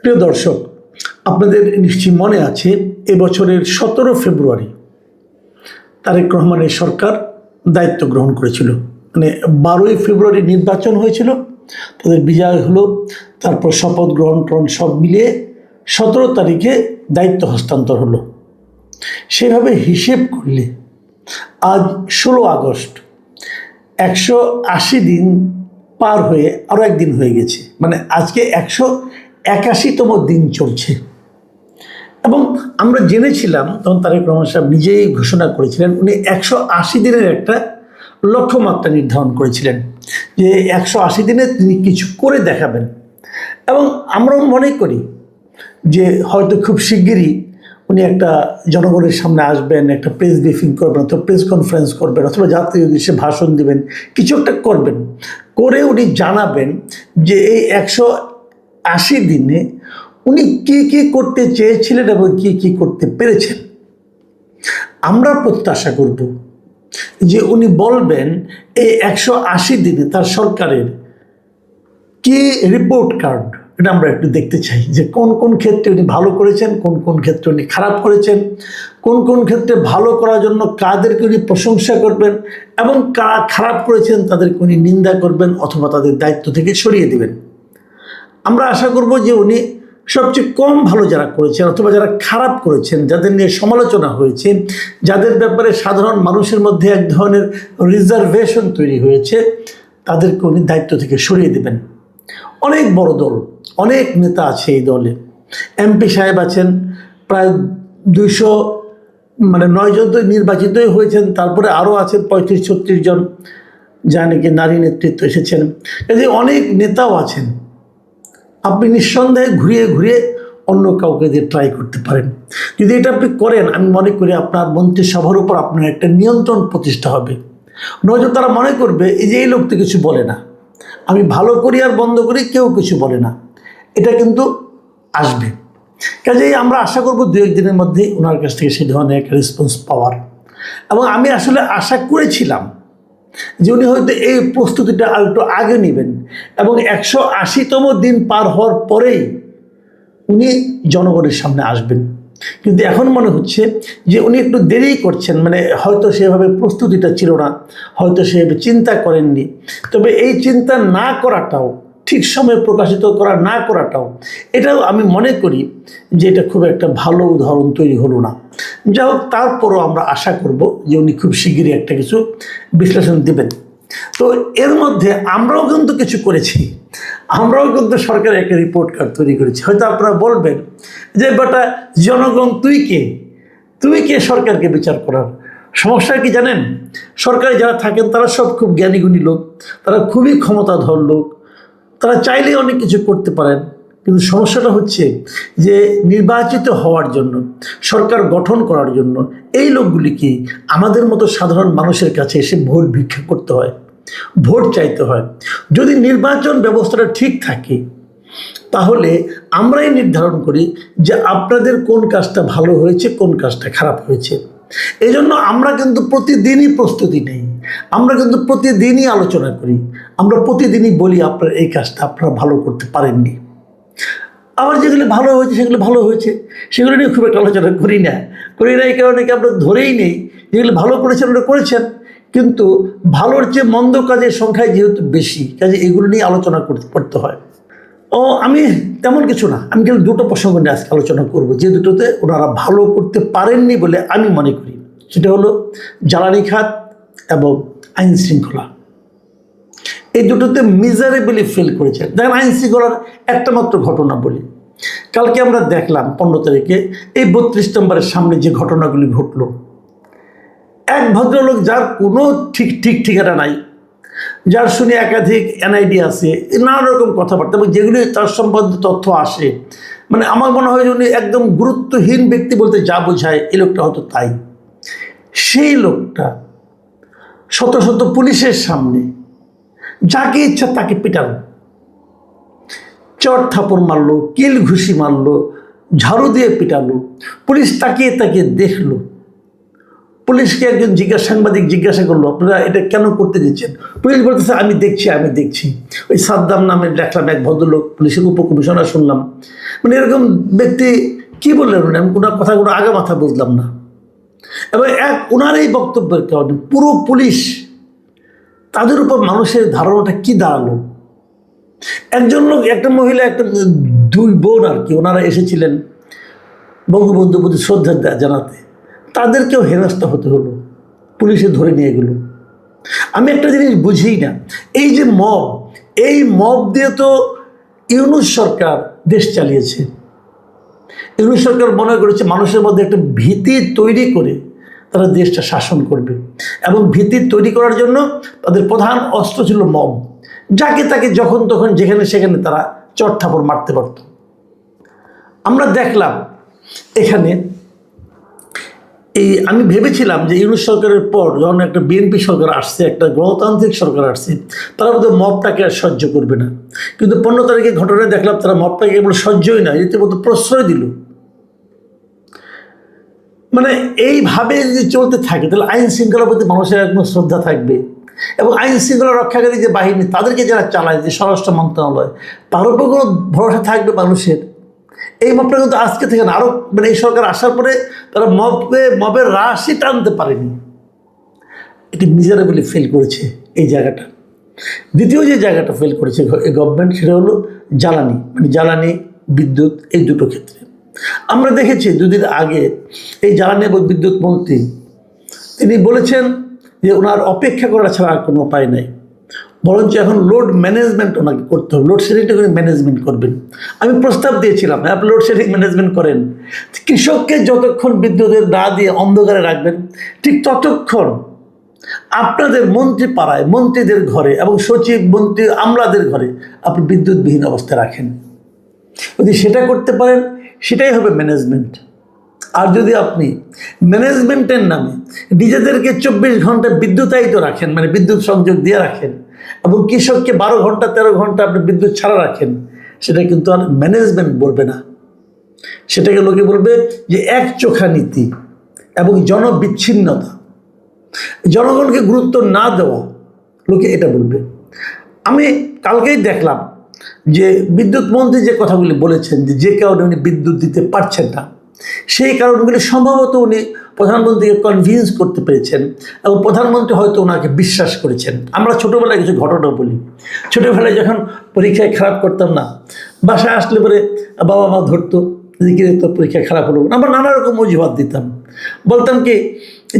প্রিয় দর্শক, আপনাদের নিশ্চয়ই মনে আছে এবছরের 17 ফেব্রুয়ারি তারেক রহমানের সরকার দায়িত্ব গ্রহণ করেছিল। মানে 12ই ফেব্রুয়ারি নির্বাচন হয়েছিল, তাদের বিজয় হলো, তারপর শপথ গ্রহণ সব মিলিয়ে 17 তারিখে দায়িত্ব হস্তান্তর হলো। সেভাবে হিসেব করলে আজ 16 আগস্ট, 180 দিন পার হয়ে আরও একদিন হয়ে গেছে। মানে আজকে 181তম দিন চলছে। এবং আমরা জেনেছিলাম, তখন তারেক রহমান সাহেব নিজেই ঘোষণা করেছিলেন, উনি 180 দিনের একটা লক্ষ্যমাত্রা নির্ধারণ করেছিলেন যে 180 দিনে তিনি কিছু করে দেখাবেন। এবং আমরাও মনে করি যে হয়তো খুব শিগগিরই উনি একটা জনগণের সামনে আসবেন, একটা প্রেস ব্রিফিং করবেন, অথবা প্রেস কনফারেন্স করবেন, অথবা জাতীয় উদ্দেশ্যে ভাষণ দিবেন, কিছু একটা করবেন, করে উনি জানাবেন যে এই 180 দিনে উনি কি কি করতে চেয়েছিলেন এবং কি কি করতে পেরেছেন। আমরা প্রত্যাশা করব যে উনি বলবেন এই 180 দিনে তার সরকারের কি রিপোর্ট কার্ড, এটা আমরা একটু দেখতে চাই যে কোন কোন ক্ষেত্রে উনি ভালো করেছেন, কোন কোন ক্ষেত্রে উনি খারাপ করেছেন, কোন কোন ক্ষেত্রে ভালো করার জন্য কাদেরকে উনি প্রশংসা করবেন এবং কারা খারাপ করেছেন তাদেরকে উনি নিন্দা করবেন অথবা তাদের দায়িত্ব থেকে সরিয়ে দেবেন। আমরা আশা করব যে উনি সবচেয়ে কম ভালো যারা করেছেন অথবা যারা খারাপ করেছেন, যাদের নিয়ে সমালোচনা হয়েছে, যাদের ব্যাপারে সাধারণ মানুষের মধ্যে এক ধরনের রিজার্ভেশন তৈরি হয়েছে, তাদেরকে উনি দায়িত্ব থেকে সরিয়ে দেবেন। অনেক বড় দল, অনেক নেতা আছে এই দলে। এমপি সাহেব আছেন প্রায় 209 জন তো নির্বাচিতই হয়েছেন, তারপরে আরও আছে 35-36 জন যা নাকি নারী নেতৃত্ব এসেছেন। কাজে অনেক নেতাও আছেন। আপনি নিঃসন্দেহে ঘুরিয়ে ঘুরিয়ে অন্য কাউকে দিয়ে ট্রাই করতে পারেন। যদি এটা আপনি করেন, আমি মনে করি আপনার মন্ত্রিসভার উপর আপনার একটা নিয়ন্ত্রণ প্রতিষ্ঠা হবে। নয়তো তারা মনে করবে এই যে এই লোক তো কিছু বলে না, আমি ভালো করি আর বন্ধ করি, কেউ কিছু বলে না। এটা কিন্তু আসবে। কাজেই আমরা আশা করব 2-1 দিনের মধ্যেই ওনার কাছ থেকে সেই ধরনের একটা রেসপন্স পাওয়ার। এবং আমি আসলে আশা করেছিলাম যে উনি হয়তো এই প্রস্তুতিটা আর একটু আগে নেবেন এবং 180তম দিন পার হওয়ার পরেই উনি জনগণের সামনে আসবেন। কিন্তু এখন মনে হচ্ছে যে উনি একটু দেরি করছেন। মানে হয়তো সেভাবে প্রস্তুতিটা ছিল না, হয়তো সেভাবে চিন্তা করেননি। তবে এই চিন্তা না করাটাও, ঠিক সময়ে প্রকাশিত করা না করাটাও, এটাও আমি মনে করি যে এটা খুব একটা ভালো উদাহরণ তৈরি হলো না। যাই হোক, তারপরও আমরা আশা করব যে উনি খুব শিগগিরই একটা কিছু বিশ্লেষণ দেবেন। তো এর মধ্যে আমরাও কিন্তু কিছু করেছি। আমরাও কিন্তু সরকারের একটা রিপোর্ট কার্ড তৈরি করেছি। হয়তো আপনারা বলবেন যে বেটা জনগণ তুই কে সরকারকে বিচার করার? সমস্যা কি জানেন? সরকারে যারা থাকেন তারা সব খুব জ্ঞানীগুণী লোক, তারা খুবই ক্ষমতাধর লোক, তারা চাইলেই অনেক কিছু করতে পারেন। কিন্তু সমস্যাটা হচ্ছে যে নির্বাচিত হওয়ার জন্য, সরকার গঠন করার জন্য এই লোকগুলিকে আমাদের মতো সাধারণ মানুষের কাছে এসে ভোট ভিক্ষা করতে হয়, ভোট চাইতে হয়। যদি নির্বাচন ব্যবস্থাটা ঠিক থাকে তাহলে আমরাই নির্ধারণ করি যে আপনাদের কোন কাজটা ভালো হয়েছে, কোন কাজটা খারাপ হয়েছে। এই জন্য আমরা কিন্তু প্রতিদিনই প্রস্তুতি নেই, আমরা কিন্তু প্রতিদিনই আলোচনা করি, আমরা প্রতিদিনই বলি আপনার এই কাজটা আপনারা ভালো করতে পারেননি। আবার যেগুলো ভালো হয়েছে সেগুলো ভালো হয়েছে, সেগুলো নিয়ে খুব একটা আলোচনা করি না। এই কারণে কি আমরা ধরেই নেই যেগুলো ভালো করেছেন ওটা করেছেন, কিন্তু ভালোর চেয়ে মন্দ কাজের সংখ্যায় যেহেতু বেশি, কাজে এগুলো নিয়ে আলোচনা করতে হয়। আমি তেমন কিছু না, আমি কিন্তু দুটো প্রসঙ্গ নিয়ে আজকে আলোচনা করব, যে দুটোতে ওনারা ভালো করতে পারেননি বলে আমি মনে করি। সেটা হলো জ্বালানি খাত এবং আইন শৃঙ্খলা। এই দুটোতে মিজারেবলি ফেল করেছেন। দেখেন, আইন শৃঙ্খলার একটা মাত্র ঘটনা বলি। কালকে আমরা দেখলাম 15 তারিখে এই 32 নম্বরের সামনে যে ঘটনাগুলি ঘটলো, এক ভদ্রলোক যার কোনো ঠিকানা নাই, যার শুনে একাধিক এনআইডি আছে, নানা রকম কথাবার্তা এবং যেগুলি তার সম্বন্ধে তথ্য আসে, মানে আমার মনে হয় যে উনি একদম গুরুত্বহীন ব্যক্তি বলতে যা বোঝায় এই লোকটা হয়তো তাই। সেই লোকটা শত শত পুলিশের সামনে যাকে ইচ্ছা তাকে পিটালো, চট থাপড় মারলো, কিল ঘুষি মারলো, ঝাড়ু দিয়ে পিটালো। পুলিশ তাকিয়ে তাকিয়ে দেখলো, পুলিশকে একজন সাংবাদিক জিজ্ঞাসা করলো, আপনারা এটা কেন করতে দিচ্ছেন? পুলিশ বলতেছে আমি দেখছি। ওই সাদ্দাম নামে দেখলাম এক ভদ্রলোক, পুলিশের উপকমিশনার শুনলাম, মানে এরকম ব্যক্তি কি বললেন, আমি কোনো কথাগুলো আগা মাথা বুঝলাম না। এবং ওনার এই বক্তব্যের কারণে পুরো পুলিশ, তাদের উপর মানুষের ধারণাটা কি দাঁড়ালো। একজন লোক, একটা মহিলা, দুই বোন আর কি, ওনারা এসেছিলেন বঙ্গবন্ধুর প্রতি শ্রদ্ধা জানাতে, তাদেরকেও হেনস্থা হতে হলো, পুলিশে ধরে নিয়ে গেল। আমি একটা জিনিস বুঝি না, এই মব দিয়ে তো ইউনূস সরকার দেশ চালিয়েছে। ইউনূস সরকার মনে করেছে মানুষের মধ্যে একটা ভীতি তৈরি করে তারা দেশটা শাসন করবে, এবং ভীতি তৈরি করার জন্য তাদের প্রধান অস্ত্র ছিল মব। যাকে তাকে যখন তখন যেখানে সেখানে তারা চট থাপড় মারতে পারত। আমরা দেখলাম এখানে আমি ভেবেছিলাম যে ইউনূস সরকারের পর যখন একটা বিএনপি সরকার আসছে, একটা গণতান্ত্রিক সরকার আসছে, তারা বোধহয় মবটাকে আর সহ্য করবে না। কিন্তু 15 তারিখে ঘটনায় দেখলাম তারা মবটাকে কেবল সহ্যই না, রীতিমতো প্রশ্রয় দিল। মানে এইভাবে যদি চলতে থাকে তাহলে আইন শৃঙ্খলার প্রতি মানুষের একদম শ্রদ্ধা থাকবে, এবং আইন শৃঙ্খলা রক্ষাকারী যে বাহিনী, তাদেরকে যারা চালায়, যে স্বরাষ্ট্র মন্ত্রণালয়, তার উপর কোনো ভরসা থাকবে মানুষের? এই মবটা কিন্তু আজকে থেকে না, আরও মানে এই সরকার আসার পরে তারা মবের রাশি টানতে পারেনি। এটি মিজারেবলি ফেল করেছে এই জায়গাটা। দ্বিতীয় যে জায়গাটা ফেল করেছে এই গভর্নমেন্ট, সেটা হলো জ্বালানি, মানে জ্বালানি, বিদ্যুৎ, এই দুটো ক্ষেত্রে। আমরা দেখেছি দুদিন আগে এই জ্বালানি এবং বিদ্যুৎ মন্ত্রী তিনি বলেছেন যে ওনার অপেক্ষা করা ছাড়া আর কোনো উপায় নাই, বরঞ্চ এখন লোড ম্যানেজমেন্ট ওনাকে করতে হবে, লোডশেডিংটা করে ম্যানেজমেন্ট করবেন। আমি প্রস্তাব দিয়েছিলাম, আপনি লোডশেডিং ম্যানেজমেন্ট করেন, কৃষককে যতক্ষণ বিদ্যুতের না দিয়ে অন্ধকারে রাখবেন, ঠিক ততক্ষণ আপনাদের মন্ত্রী পাড়ায়, মন্ত্রীদের ঘরে এবং সচিব, মন্ত্রী, আমলাদের ঘরে আপনি বিদ্যুৎবিহীন অবস্থায় রাখেন। যদি সেটা করতে পারেন, সেটাই হবে ম্যানেজমেন্ট। আর যদি আপনি ম্যানেজমেন্টের নামে নিজেদেরকে 24 ঘন্টা বিদ্যুতায়িত রাখেন, মানে বিদ্যুৎ সংযোগ দিয়ে রাখেন, এবং কৃষককে 12 ঘন্টা 13 ঘন্টা আপনি বিদ্যুৎ ছাড়া রাখেন, সেটা কিন্তু আর ম্যানেজমেন্ট বলবে না, সেটাকে লোকে বলবে যে একচোখা নীতি এবং জনবিচ্ছিন্নতা, জনগণকে গুরুত্ব না দেওয়া, লোকে এটা বলবে। আমি কালকেই দেখলাম যে বিদ্যুৎ মন্ত্রী যে কথাগুলি বলেছেন, যে কারণে উনি বিদ্যুৎ দিতে পারছেন না, সেই কারণগুলি সম্ভবত উনি প্রধানমন্ত্রীকে কনভিন্স করতে পেরেছেন, এবং প্রধানমন্ত্রী হয়তো ওনাকে বিশ্বাস করেছেন। আমরা ছোটোবেলায় কিছু ঘটনা বলি, ছোটোবেলায় যখন পরীক্ষায় খারাপ করতাম না, বাসায় আসলে পরে বাবা মা ধরতো যে কি তো পরীক্ষায় খারাপ হলো, আমরা নানা রকম অজুহাত দিতাম, বলতাম কি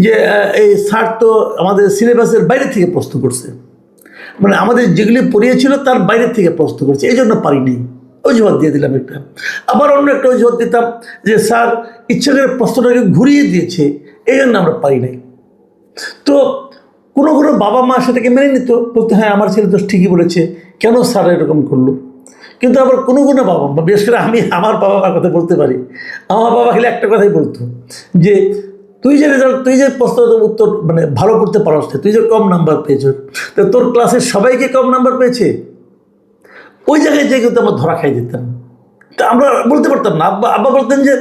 যে এই স্যার তো আমাদের সিলেবাসের বাইরে থেকে প্রশ্ন করছে, মানে আমাদের যেগুলি পড়িয়েছিল তার বাইরে থেকে প্রশ্ন করছে, এই জন্য পারিনি, অজুহাত দিয়ে দিলাম একটা। আবার অন্য একটা অজুহাত দিতাম যে স্যার ইচ্ছা করে প্রশ্নটাকে ঘুরিয়ে দিয়েছে, এই জন্য আমরা পারি নাই। তো কোনো বাবা মা সেটাকে মেনে নিত, বলতে হ্যাঁ আমার ছেলে তো ঠিকই বলেছে, কেন স্যার এরকম করলো। কিন্তু আবার কোনো বাবা মা, বিশেষ করে আমি আমার বাবা মার কথা বলতে পারি, আমার বাবা খালি একটা কথাই বলতো যে তুই যে রেজাল্ট, তুই যে প্রশ্নের উত্তর মানে ভালো করতে পারস না, তুই যে কম নাম্বার পেয়েছ, তো তোর ক্লাসের সবাইকে কম নাম্বার পেয়েছে, ওই জায়গায় যে কিন্তু আমরা ধরা খাই দিতাম। তা আমরা বলতে পারতাম না, আব্বা বলতেন যে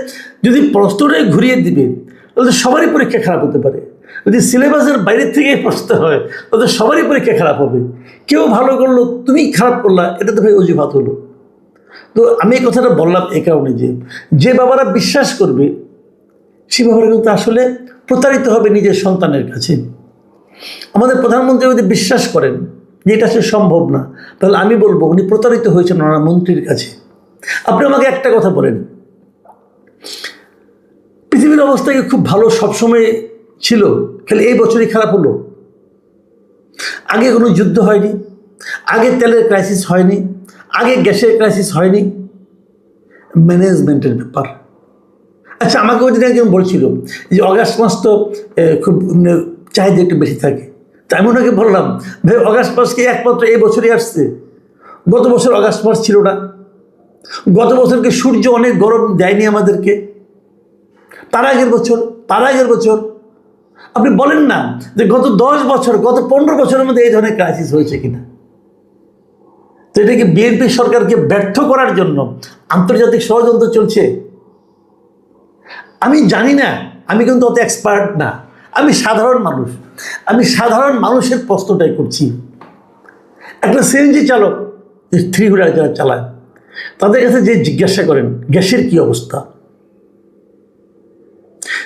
যদি প্রশ্নটাই ঘুরিয়ে দিবে তাহলে সবারই পরীক্ষা খারাপ হতে পারে, যদি সিলেবাসের বাইরের থেকে প্রশ্ন হয় তাহলে সবারই পরীক্ষা খারাপ হবে, কেউ ভালো করলো তুমি খারাপ করলা, এটা তো ভাই অজুহাত হলো। তো আমি এই কথাটা বললাম এই কারণে যে বাবারা বিশ্বাস করবে, সে বাবারা কিন্তু আসলে প্রতারিত হবে নিজের সন্তানের কাছে। আমাদের প্রধানমন্ত্রী যদি বিশ্বাস করেন যে এটা সে সম্ভব না, তাহলে আমি বলবো উনি প্রতারিত হয়েছেন ওনার মন্ত্রীর কাছে। আপনি আমাকে একটা কথা বলেন, পৃথিবীর অবস্থা কি খুব ভালো সবসময় ছিল, খালি এই বছরই খারাপ হলো? আগে কোনো যুদ্ধ হয়নি, আগে তেলের ক্রাইসিস হয়নি, আগে গ্যাসের ক্রাইসিস হয়নি, ম্যানেজমেন্টের ব্যাপার। আচ্ছা, আমাকে ওই দিন একজন বলছিল যে অগাস্ট মাস তো খুব চাহিদা একটু বেশি থাকে, তাই আমি ওনাকে বললাম ভাই অগাস্ট মাস কি একমাত্র এই বছরই আসছে? গত বছর অগাস্ট মাস ছিল না? গত বছরকে সূর্য অনেক গরম দেয়নি আমাদেরকে? তার আগের বছর আপনি বলেন না যে গত 10 বছর, গত 15 বছরের মধ্যে এই ধরনের ক্রাইসিস হয়েছে কিনা? তো এটাকে বিএনপি সরকারকে ব্যর্থ করার জন্য আন্তর্জাতিক ষড়যন্ত্র চলছে। আমি জানি না, আমি কিন্তু অত এক্সপার্ট না, আমি সাধারণ মানুষের প্রশ্নটাই করছি। একটা সিএনজি চালক, থ্রি হুইলার যারা চালায়, তাদের কাছে যে জিজ্ঞাসা করেন গ্যাসের কি অবস্থা,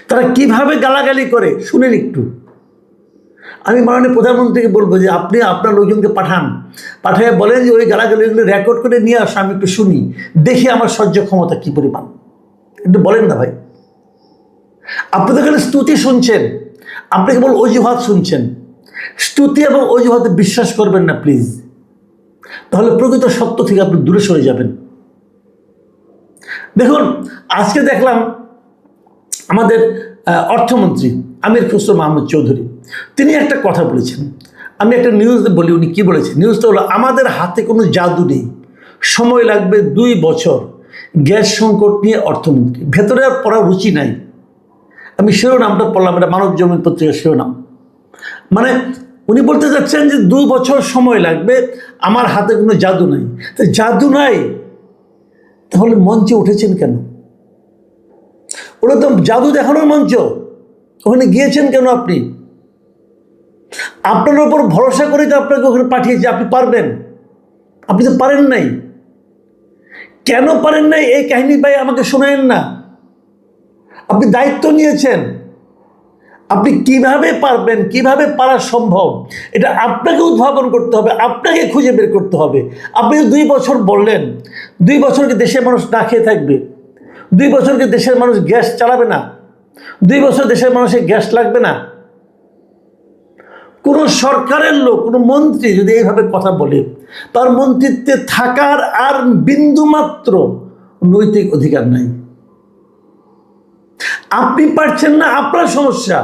তারা কিভাবে গালাগালি করে শুনেন একটু। আমি মাননীয় প্রধানমন্ত্রীকে বলবো যে আপনি আপনার লোকজনকে পাঠিয়ে বলেন যে ওই গালাগালিগুলো রেকর্ড করে নিয়ে আসো, আমি একটু শুনি, দেখি আমার সহ্য ক্ষমতা কী পরিমাণ। একটু বলেন না ভাই। আপনি তো এখানে স্তুতি শুনছেন, আপনি কেবল অজুহাত শুনছেন। স্তুতি এবং অজুহাতে বিশ্বাস করবেন না প্লিজ, তাহলে প্রকৃত সত্য থেকে আপনি দূরে সরে যাবেন। দেখুন, আজকে দেখলাম আমাদের অর্থমন্ত্রী আমির খসরু মাহমুদ চৌধুরী, তিনি একটা কথা বলেছেন। আমি একটা নিউজ বলি, উনি কী বলেছেন। নিউজটা হলো, আমাদের হাতে কোনো জাদু নেই, সময় লাগবে 2 বছর। গ্যাস সংকট নিয়ে অর্থমন্ত্রী, ভেতরে আর পড়ার রুচি নাই। আমি শিরোনামটা পড়লাম, এটা মানব জমিন পত্রিকার শিরোনাম। মানে উনি বলতে চাচ্ছেন যে 2 বছর সময় লাগবে, আমার হাতে কোনো জাদু নাই। তো জাদু নাই, তাহলে মঞ্চে উঠেছেন কেন? ওটা তো জাদু দেখানোর মঞ্চ, ওখানে গিয়েছেন কেন আপনি? আপনার উপর ভরসা করে তো আপনাকে ওখানে পাঠিয়েছে, আপনি পারবেন, আপনি তো পারেন নাই। কেন পারেন নাই এই কাহিনী ভাই আমাকে শোনায়েন না। আপনি দায়িত্ব নিয়েছেন, আপনি কিভাবে পারবেন, কিভাবে পারা সম্ভব, এটা আপনাকে উদ্ভাবন করতে হবে, আপনাকে খুঁজে বের করতে হবে। আপনি 2 বছর বললেন, 2 বছরকে দেশের মানুষ না খেয়ে থাকবে? 2 বছরকে দেশের মানুষ গ্যাস চালাবে না? 2 বছর দেশের মানুষের গ্যাস লাগবে না? কোনো সরকারের লোক, কোনো মন্ত্রী যদি এইভাবে কথা বলে, তার মন্ত্রিত্বে থাকার আর বিন্দুমাত্র নৈতিক অধিকার নাই। আপনি পারছেন না, আপনার সমস্যা।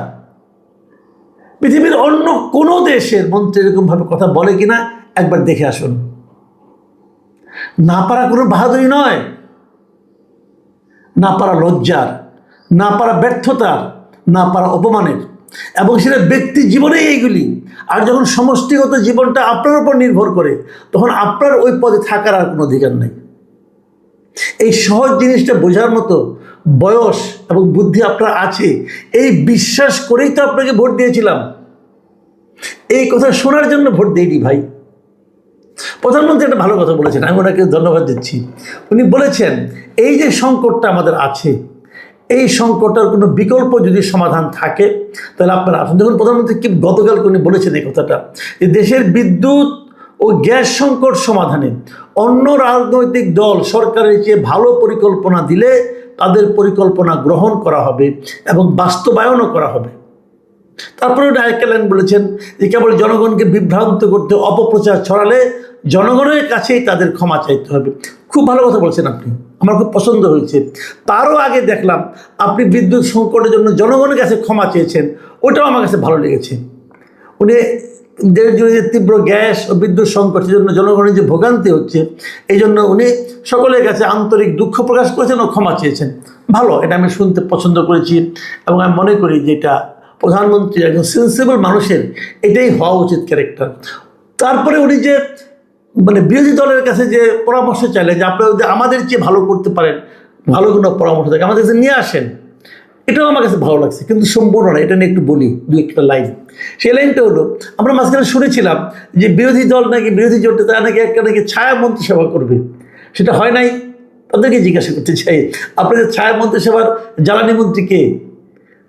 পৃথিবীর অন্য কোনো দেশের মন্ত্রী এরকমভাবে কথা বলে কিনা একবার দেখে আসুন। না পারা কোনো বাহাদুরি নয়, না পারা লজ্জার, না পারা ব্যর্থতার, না পারা অপমানের, এবং সেটা ব্যক্তি জীবনেই এইগুলি। আর যখন সমষ্টিগত জীবনটা আপনার উপর নির্ভর করে, তখন আপনার ওই পদে থাকার আর কোনো অধিকার নেই। এই সহজ জিনিসটা বোঝার মতো বয়স এবং বুদ্ধি আপনার আছে, এই বিশ্বাস করেই তো আপনাকে ভোট দিয়েছিলাম। এই কথা শোনার জন্য ভোট দিইনি ভাই। প্রধানমন্ত্রী একটা ভালো কথা বলেছেন, আমি ওনাকে ধন্যবাদ দিচ্ছি। উনি বলেছেন এই যে সংকটটা আমাদের আছে, এই সংকটের কোনো বিকল্প যদি সমাধান থাকে তাহলে আপনারা আসুন। দেখুন, প্রধানমন্ত্রী কি গতকালকে উনি বলেছেন এই কথাটা, যে দেশের বিদ্যুৎ ও গ্যাস সংকট সমাধানে অন্য রাজনৈতিক দল সরকারের চেয়ে ভালো পরিকল্পনা দিলে তাদের পরিকল্পনা গ্রহণ করা হবে এবং বাস্তবায়নও করা হবে। তারপরে আরেকটা লাইন বলেছেন যে কেবল জনগণকে বিভ্রান্ত করতে, অপপ্রচার ছড়ালে জনগণের কাছেই তাদের ক্ষমা চাইতে হবে। খুব ভালো কথা বলছেন আপনি, আমার খুব পছন্দ হয়েছে। তারও আগে দেখলাম আপনি বিদ্যুৎ সংকটের জন্য জনগণের কাছে ক্ষমা চেয়েছেন, ওটাও আমার কাছে ভালো লেগেছে। উনি দেশ জুড়ে যে তীব্র গ্যাস ও বিদ্যুৎ সংকটের জন্য জনগণের যে ভোগান্তি হচ্ছে, এই জন্য উনি সকলের কাছে আন্তরিক দুঃখ প্রকাশ করেছেন ও ক্ষমা চেয়েছেন। ভালো, এটা আমি শুনতে পছন্দ করেছি এবং আমি মনে করি যে এটা প্রধানমন্ত্রী একজন সেন্সিবল মানুষের এটাই হওয়া উচিত ক্যারেক্টার। তারপরে উনি যে বিরোধী দলের কাছে যে পরামর্শ চাইলেন যে আপনারা যদি আমাদের চেয়ে ভালো করতে পারেন, ভালো কোনো পরামর্শ থাকে আমাদের কাছে নিয়ে আসেন, এটাও আমার কাছে ভালো লাগছে। কিন্তু সম্পূর্ণ না, এটা নিয়ে একটু বলি 2-1টা লাইন। সেই লাইনটা হলো, আমরা মাঝখানে শুনেছিলাম যে বিরোধী দল নাকি, বিরোধী জোটে তারা নাকি একটা নাকি ছায়া মন্ত্রিসভা করবে, সেটা হয় নাই। তাদেরকে জিজ্ঞাসা করতে চাই, আপনাদের ছায়া মন্ত্রিসভার জ্বালানি মন্ত্রী কে?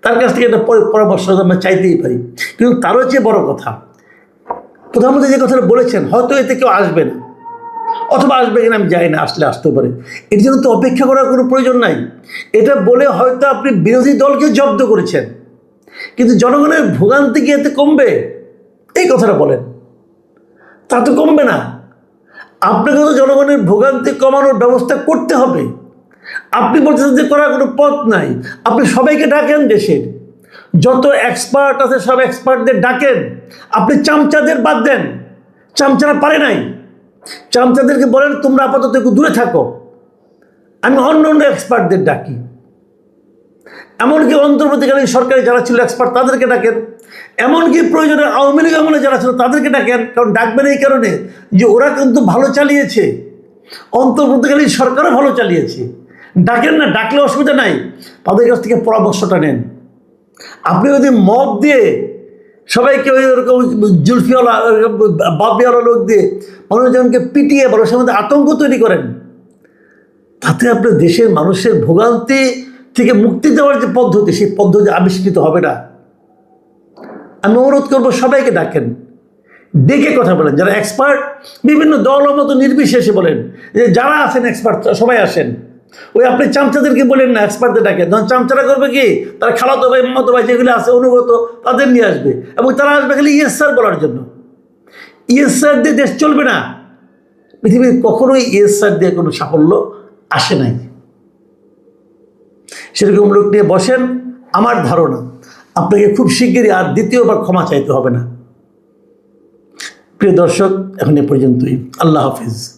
তার কাছ থেকে একটা পরামর্শ আমরা চাইতেই পারি। কিন্তু তারও চেয়ে বড় কথা, প্রধানমন্ত্রী যে কথাটা বলেছেন, হয়তো এতে কেউ আসবে না, অথবা আসবে কিনা আমি জানি না, আসলে আসতেও পারে। এর জন্য তো অপেক্ষা করার কোনো প্রয়োজন নাই। এটা বলে হয়তো আপনি বিরোধী দলকে জব্দ করেছেন, কিন্তু জনগণের ভোগান্তি কি এতে কমবে? এই কথাটা বলেন। তা তো কমবে না। আপনাকে তো জনগণের ভোগান্তি কমানোর ব্যবস্থা করতে হবে। আপনি বলছেন যে করার কোনো পথ নাই। আপনি সবাইকে ডাকেন, দেশের যত এক্সপার্ট আছে সব এক্সপার্টদের ডাকেন, আপনি চামচাদের বাদ দেন। চামচারা পারে নাই, চামচাদেরকে বলেন তোমরা আপাতত একটু দূরে থাকো, আমি অন্য অন্য এক্সপার্টদের ডাকি। এমনকি অন্তর্বর্তীকালীন সরকারে যারা ছিল এক্সপার্ট তাদেরকে ডাকেন, এমনকি প্রয়োজনে আওয়ামী লীগ আমলে যারা ছিল তাদেরকে ডাকেন। কারণ ডাকবেন এই কারণে যে ওরা কিন্তু ভালো চালিয়েছে, অন্তর্বর্তীকালীন সরকারও ভালো চালিয়েছে। ডাকেন না, ডাকলে অসুবিধা নাই, তাদের কাছ থেকে পরামর্শটা নেন। আপনি যদি মদ দিয়ে সবাইকে ওই ওরকম জুলফিওয়ালা বাবিওয়ালা লোক দিয়ে মানুষজনকে পিটিয়ে মানুষের মধ্যে আতঙ্ক তৈরি করেন, তাতে আপনার দেশের মানুষের ভোগান্তি থেকে মুক্তি দেওয়ার যে পদ্ধতি, সেই পদ্ধতি আবিষ্কৃত হবে না। আমি অনুরোধ করবো সবাইকে ডাকেন, ডেকে কথা বলেন, যারা এক্সপার্ট বিভিন্ন দল মতো নির্বিশেষে বলেন যে যারা আছেন এক্সপার্ট সবাই আসেন। ওই আপনি চামচাদেরকে বলেন না, এক্সপার্টদের ডাকেন। তখন চামচারা করবে কি, তারা খালাতো ভাই মামাতো ভাই যেগুলো আছে অনুগত তাদের নিয়ে আসবে, এবং তারা আসবে খালি ইয়েস স্যার বলার জন্য। ইয়েস স্যার দিয়ে দেশ চলবে না। পৃথিবীর কখনোই ইয়েস স্যার দিয়ে কোনো সাফল্য আসে নাই। সেরকম লোক নিয়ে বসেন, আমার ধারণা আপনাকে খুব শিগগিরই আর দ্বিতীয়বার ক্ষমা চাইতে হবে না। প্রিয় দর্শক, এখন এ পর্যন্তই। আল্লাহ হাফিজ।